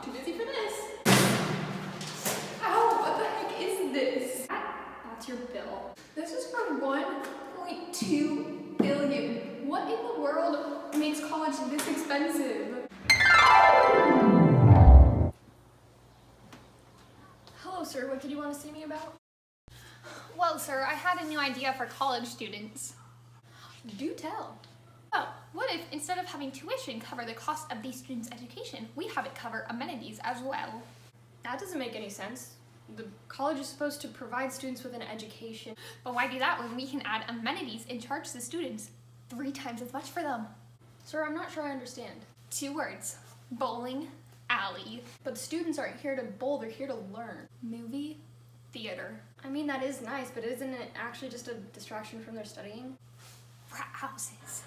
Too busy for this. Ow, what the heck is this? That's your bill. This is for 1.2 billion. What in the world makes college this expensive? Hello, sir. What did you want to see me about? Well, sir, I had a new idea for college students. Do tell. Oh, what if instead of having tuition cover the cost of these students' education, we have it cover amenities as well? That doesn't make any sense. The college is supposed to provide students with an education. But why do that when we can add amenities and charge the students 3 times as much for them? Sir, I'm not sure I understand. 2 words. Bowling alley. But students aren't here to bowl, they're here to learn. Movie theater. I mean, that is nice, but isn't it actually just a distraction from their studying? Frat houses.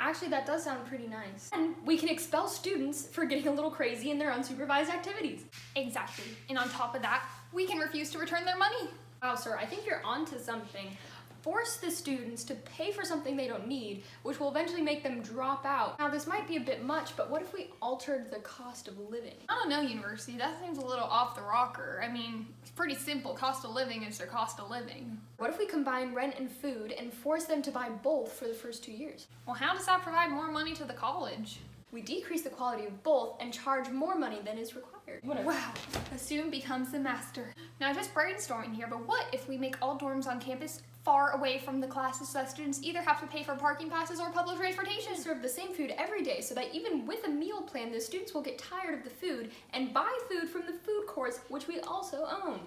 Actually, that does sound pretty nice. And we can expel students for getting a little crazy in their unsupervised activities. Exactly. And on top of that, we can refuse to return their money. Wow, sir, I think you're onto something. Force the students to pay for something they don't need, which will eventually make them drop out. Now, this might be a bit much, but what if we altered the cost of living? I don't know, university. That seems a little off the rocker. I mean, it's pretty simple. Cost of living is their cost of living. What if we combine rent and food and force them to buy both for the first 2 years? Well, how does that provide more money to the college? We decrease the quality of both and charge more money than is required. Whatever. Wow, the student becomes the master. Now, just brainstorming here, but what if we make all dorms on campus far away from the classes so that students either have to pay for parking passes or public transportation? Serve the same food every day so that even with a meal plan, the students will get tired of the food and buy food from the food courts, which we also own.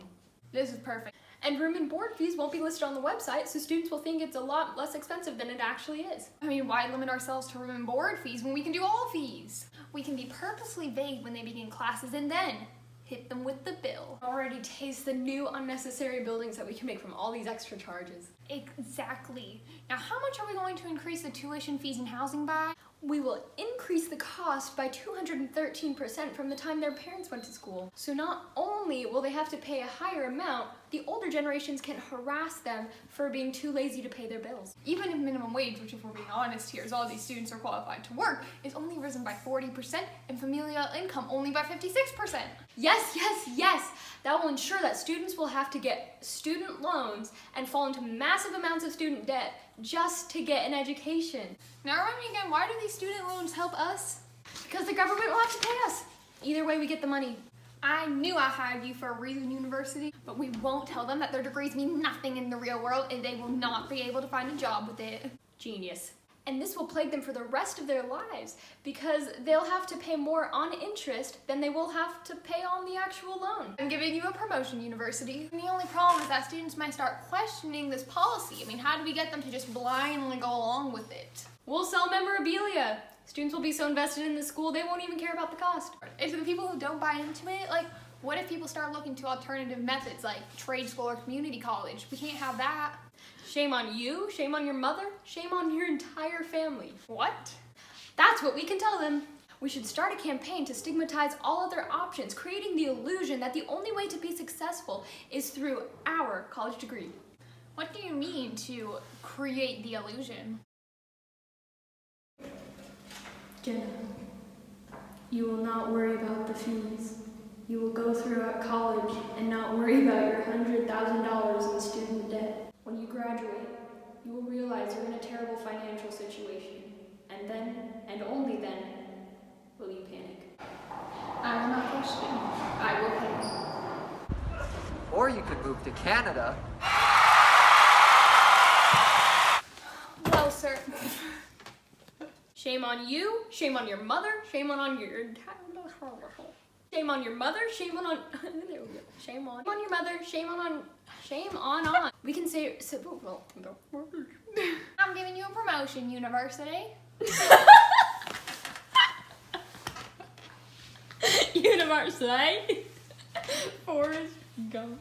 This is perfect. And room and board fees won't be listed on the website, so students will think it's a lot less expensive than it actually is. I mean, why limit ourselves to room and board fees when we can do all fees? We can be purposely vague when they begin classes and then hit them with the bill. Already taste the new unnecessary buildings that we can make from all these extra charges. Exactly. Now, how much are we going to increase the tuition fees and housing by? We will increase the cost by 213% from the time their parents went to school. So not only will they have to pay a higher amount, the older generations can harass them for being too lazy to pay their bills. Even if minimum wage, which if we're being honest here, is all these students are qualified to work, is only risen by 40% and familial income only by 56%. Yes, yes, yes! That will ensure that students will have to get student loans and fall into massive amounts of student debt just to get an education. Now remind me again, why do these student loans help us? Because the government will have to pay us. Either way, we get the money. I knew I hired you for a reason, university, but we won't tell them that their degrees mean nothing in the real world and they will not be able to find a job with it. Genius. And this will plague them for the rest of their lives because they'll have to pay more on interest than they will have to pay on the actual loan. I'm giving you a promotion, university. And the only problem is that students might start questioning this policy. I mean, how do we get them to just blindly go along with it? We'll sell memorabilia. Students will be so invested in the school, they won't even care about the cost. And to the people who don't buy into it, like, what if people start looking to alternative methods like trade school or community college? We can't have that. Shame on you, shame on your mother, shame on your entire family. What? That's what we can tell them. We should start a campaign to stigmatize all other options, creating the illusion that the only way to be successful is through our college degree. What do you mean to create the illusion? Jenna, you will not worry about the fees. You will go throughout college and not worry about your $100,000 in student debt. When you graduate, you will realize you're in a terrible financial situation. And then, and only then, will you panic. I will not question. I will pay. Or you could move to Canada. Well, sir. Shame on you, shame on your mother, shame on your entire... Shame on your mother, shame on... There we go. Shame on your mother, shame on... We can say... I'm giving you a promotion, university. University. Forrest Gump.